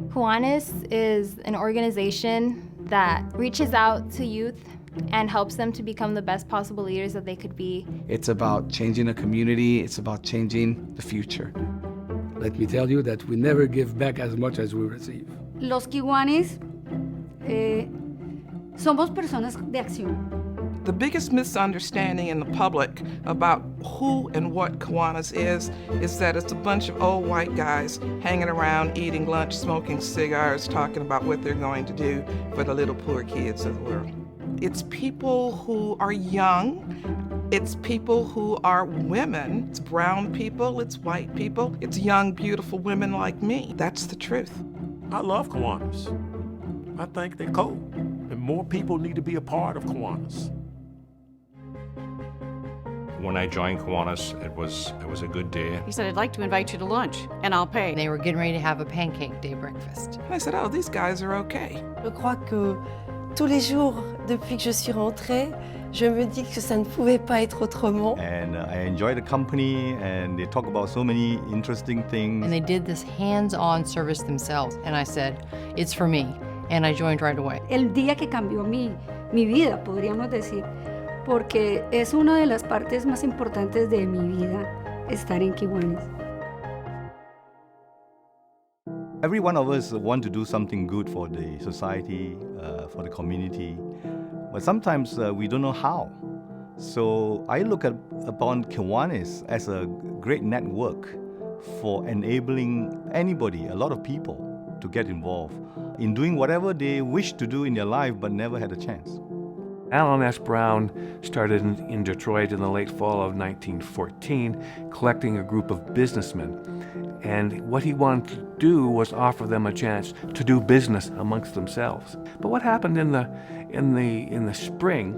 Kiwanis is an organization that reaches out to youth and helps them to become the best possible leaders that they could be. It's about changing a community. It's about changing the future. Let me tell you that we never give back as much as we receive. Los Kiwanis somos personas de acción. The biggest misunderstanding in the public about who and what Kiwanis is that it's a bunch of old white guys hanging around, eating lunch, smoking cigars, talking about what they're going to do for the little poor kids of the world. It's people who are young. It's people who are women. It's brown people, it's white people, it's young, beautiful women like me. That's the truth. I love Kiwanis. I think they're cool. And more people need to be a part of Kiwanis. When I joined Kiwanis, it was a good day. He said, I'd like to invite you to lunch, and I'll pay. They were getting ready to have a pancake day breakfast. And I said, oh, these guys are okay. Je crois que tous les jours, depuis que je suis rentrée, je me dis que ça ne pouvait pas être autrement. And I enjoy the company, and they talk about so many interesting things. And they did this hands-on service themselves. And I said, it's for me. And I joined right away. El día que cambió mi vida, podríamos decir, porque es una de las partes más importantes de mi vida estar en Kiwanis. Every one of us want to do something good for the society, for the community, but sometimes we don't know how. So I look upon Kiwanis as a great network for enabling anybody, a lot of people, to get involved in doing whatever they wish to do in their life but never had a chance. Alan S. Brown started in Detroit in the late fall of 1914, collecting a group of businessmen. And what he wanted to do was offer them a chance to do business amongst themselves. But what happened in the spring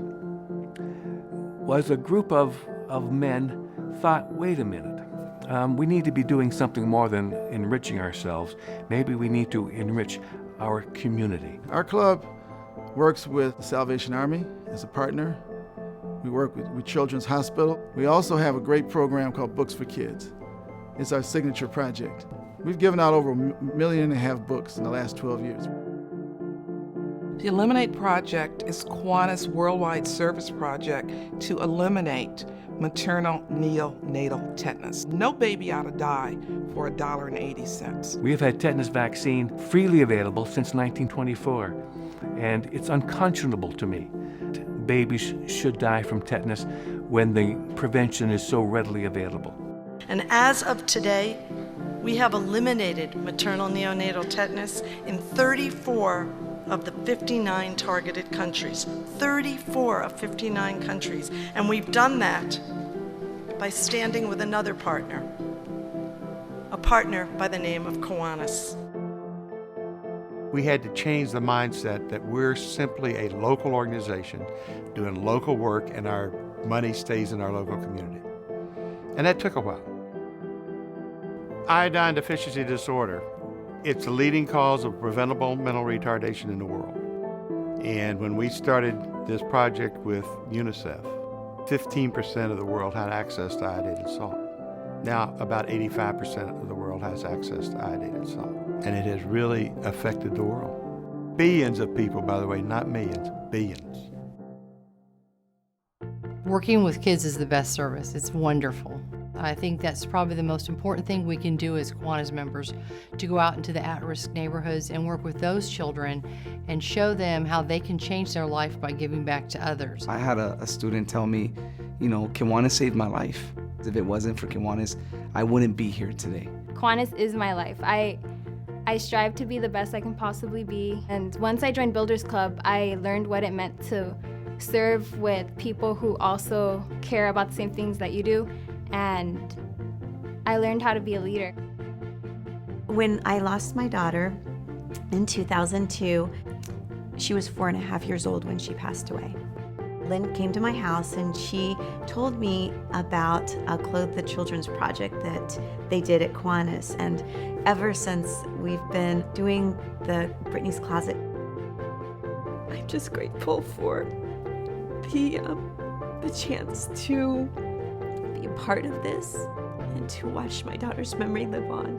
was a group of men thought, wait a minute, we need to be doing something more than enriching ourselves. Maybe we need to enrich our community. Our club works with the Salvation Army as a partner. We work with Children's Hospital. We also have a great program called Books for Kids. It's our signature project. We've given out over 1.5 million books in the last 12 years. The Eliminate Project is Kiwanis' worldwide service project to eliminate maternal neonatal tetanus. No baby ought to die for $1.80. We have had tetanus vaccine freely available since 1924, and it's unconscionable to me. Babies should die from tetanus when the prevention is so readily available. And as of today, we have eliminated maternal neonatal tetanus in 34 of the 59 targeted countries. 34 of 59 countries. And we've done that by standing with another partner, a partner by the name of Kiwanis. We had to change the mindset that we're simply a local organization doing local work and our money stays in our local community. And that took a while. Iodine deficiency disorder, it's the leading cause of preventable mental retardation in the world. And when we started this project with UNICEF, 15% of the world had access to iodinated salt. Now, about 85% of the world has access to iodinated salt. And it has really affected the world. Billions of people, by the way, not millions, billions. Working with kids is the best service. It's wonderful. I think that's probably the most important thing we can do as Kiwanis members, to go out into the at-risk neighborhoods and work with those children and show them how they can change their life by giving back to others. I had a student tell me, Kiwanis saved my life. If it wasn't for Kiwanis, I wouldn't be here today. Kiwanis is my life. I strive to be the best I can possibly be. And once I joined Builders Club, I learned what it meant to serve with people who also care about the same things that you do. And I learned how to be a leader. When I lost my daughter in 2002, she was 4.5 years old when she passed away. Lynn came to my house and she told me about a Clothe the Children's project that they did at Kiwanis. And ever since we've been doing the Brittany's Closet, I'm just grateful for the chance to be a part of this and to watch my daughter's memory live on.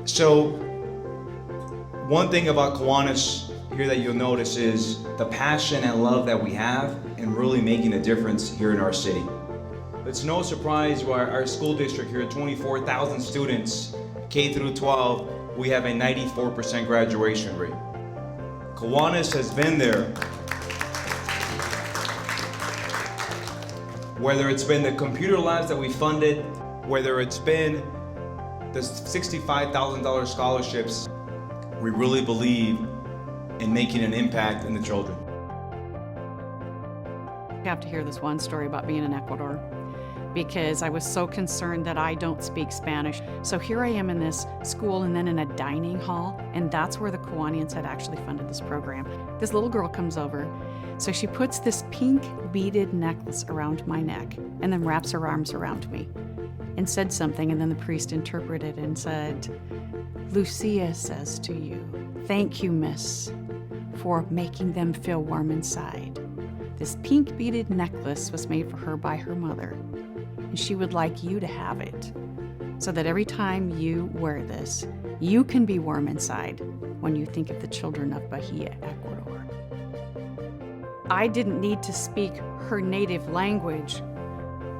So one thing about Kiwanis here that you'll notice is the passion and love that we have in really making a difference here in our city. It's no surprise why our school district here, 24,000 students, K through 12, we have a 94% graduation rate. Kiwanis has been there. Whether it's been the computer labs that we funded, whether it's been the $65,000 scholarships, we really believe in making an impact in the children. You have to hear this one story about being in Ecuador, because I was so concerned that I don't speak Spanish. So here I am in this school and then in a dining hall, and that's where the Kiwanians had actually funded this program. This little girl comes over, so she puts this pink beaded necklace around my neck and then wraps her arms around me and said something, and then the priest interpreted and said, "Lucia says to you, thank you, miss, for making them feel warm inside. This pink beaded necklace was made for her by her mother, and she would like you to have it, so that every time you wear this, you can be warm inside when you think of the children of Bahia, Ecuador." I didn't need to speak her native language.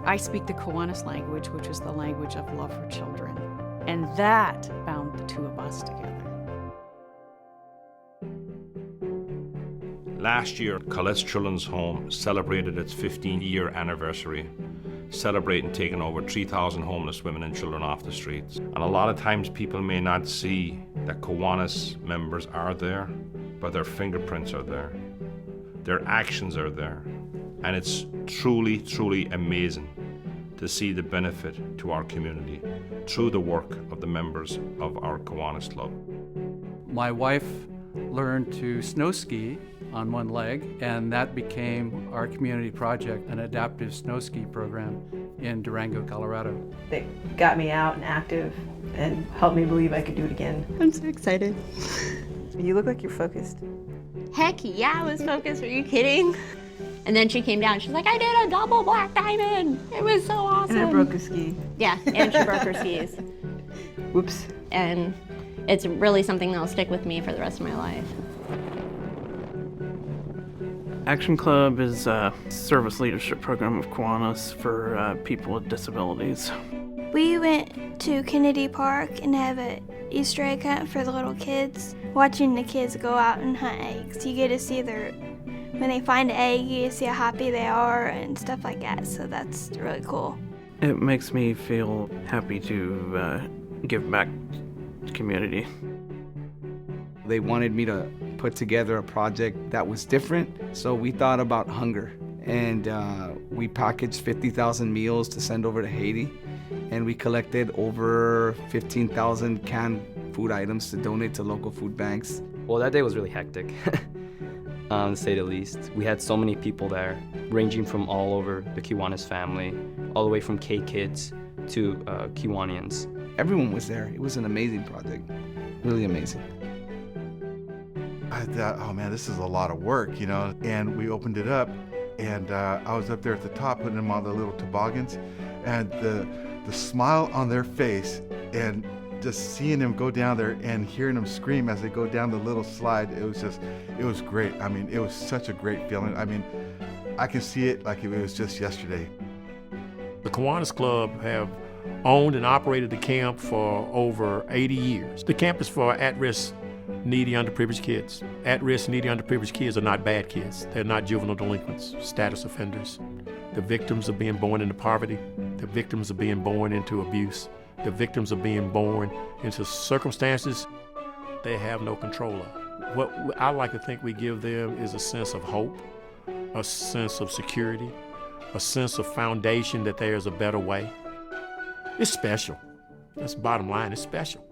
I speak the Kiwanis language, which is the language of love for children, and that bound the two of us together. Last year, Colette's Children's Home celebrated its 15-year anniversary, celebrating taking over 3,000 homeless women and children off the streets. And a lot of times people may not see that Kiwanis members are there, but their fingerprints are there. Their actions are there. And it's truly, truly amazing to see the benefit to our community through the work of the members of our Kiwanis Club. My wife learned to snow ski on one leg, and that became our community project, an adaptive snow ski program in Durango, Colorado. They got me out and active and helped me believe I could do it again. I'm so excited. You look like you're focused. Heck yeah, I was focused. Are you kidding? And then she came down. She's like, I did a double black diamond. It was so awesome. And I broke a ski. Yeah, and she broke her skis. Whoops. And it's really something that'll stick with me for the rest of my life. Action Club is a service leadership program of Kiwanis for people with disabilities. We went to Kennedy Park and have an Easter egg hunt for the little kids. Watching the kids go out and hunt eggs, you get to see when they find an egg, you get to see how happy they are and stuff like that, so that's really cool. It makes me feel happy to give back to the community. They wanted me to put together a project that was different, so we thought about hunger. And we packaged 50,000 meals to send over to Haiti, and we collected over 15,000 canned food items to donate to local food banks. Well, that day was really hectic, to say the least. We had so many people there, ranging from all over the Kiwanis family, all the way from K-Kids to Kiwanians. Everyone was there. It was an amazing project, really amazing. I thought, oh man, this is a lot of work, you know, and we opened it up, and I was up there at the top putting them on the little toboggans, and the smile on their face, and just seeing them go down there and hearing them scream as they go down the little slide, it was great. I mean, it was such a great feeling. I mean, I can see it like it was just yesterday. The Kiwanis Club have owned and operated the camp for over 80 years. The camp is for at-risk, needy, underprivileged kids. At-risk, needy, underprivileged kids are not bad kids. They're not juvenile delinquents, status offenders. The victims of being born into poverty. The victims of being born into abuse. The victims of being born into circumstances they have no control of. What I like to think we give them is a sense of hope, a sense of security, a sense of foundation that there is a better way. It's special. That's the bottom line. It's special.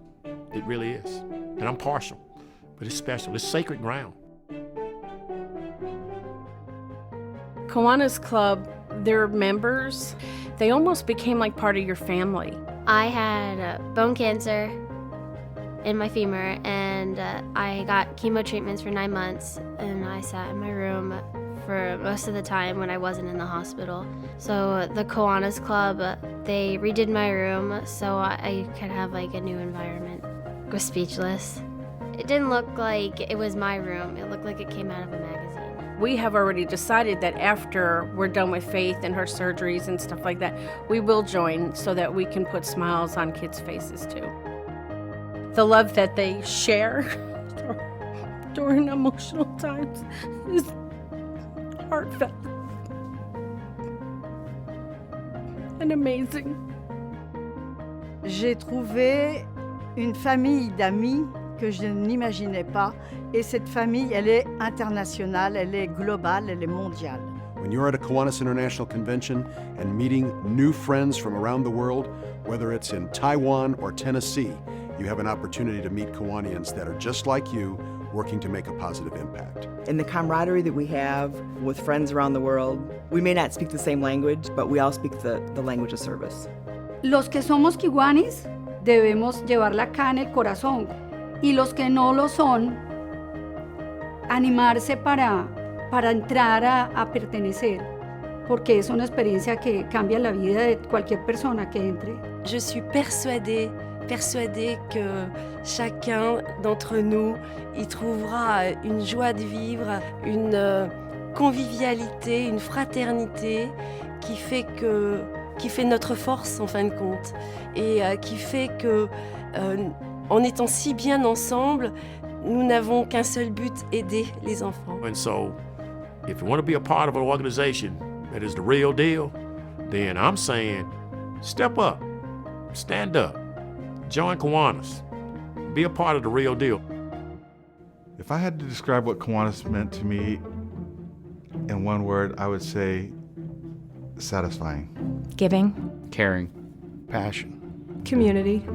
It really is. And I'm partial, but it's special. It's sacred ground. Kiwanis Club, their members, they almost became like part of your family. I had bone cancer in my femur, and I got chemo treatments for 9 months, and I sat in my room for most of the time when I wasn't in the hospital. So the Kiwanis Club, they redid my room so I could have like a new environment. was speechless. It didn't look like it was my room. It looked like it came out of a magazine. We have already decided that after we're done with Faith and her surgeries and stuff like that, we will join so that we can put smiles on kids' faces too. The love that they share during emotional times is heartfelt and amazing. J'ai trouvé une famille d'amis que je n'imaginais pas. Et cette famille, elle est internationale, elle est globale, elle est mondiale. When you're at a Kiwanis International Convention and meeting new friends from around the world, whether it's in Taiwan or Tennessee, you have an opportunity to meet Kiwanians that are just like you, working to make a positive impact. And the camaraderie that we have with friends around the world, we may not speak the same language, but we all speak the language of service. Los que somos Kiwanis debemos llevarla acá en el corazón y los que no lo son, animarse para entrar a pertenecer, porque es una experiencia que cambia la vida de cualquier persona que entre. Je suis persuadée que chacun d'entre nous y trouvera une joie de vivre, une convivialité, une fraternité qui fait notre force en fin de compte et qui fait que en étant si bien ensemble, nous n'avons qu'un seul but, aider les enfants. And so, if you want to be a part of an organization that is the real deal, then I'm saying step up, stand up, join Kiwanis, be a part of the real deal. If I had to describe what Kiwanis meant to me in one word, I would say satisfying. Giving. Caring. Passion. Community.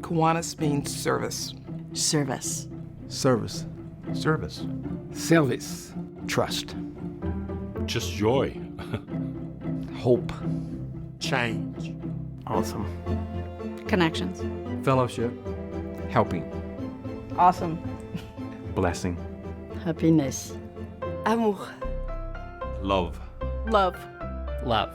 Kiwanis means service. Service. Service. Service. Service. Trust. Just joy. Hope. Change. Awesome. Connections. Fellowship. Helping. Awesome. Blessing. Happiness. Amour. Love. Love. Love.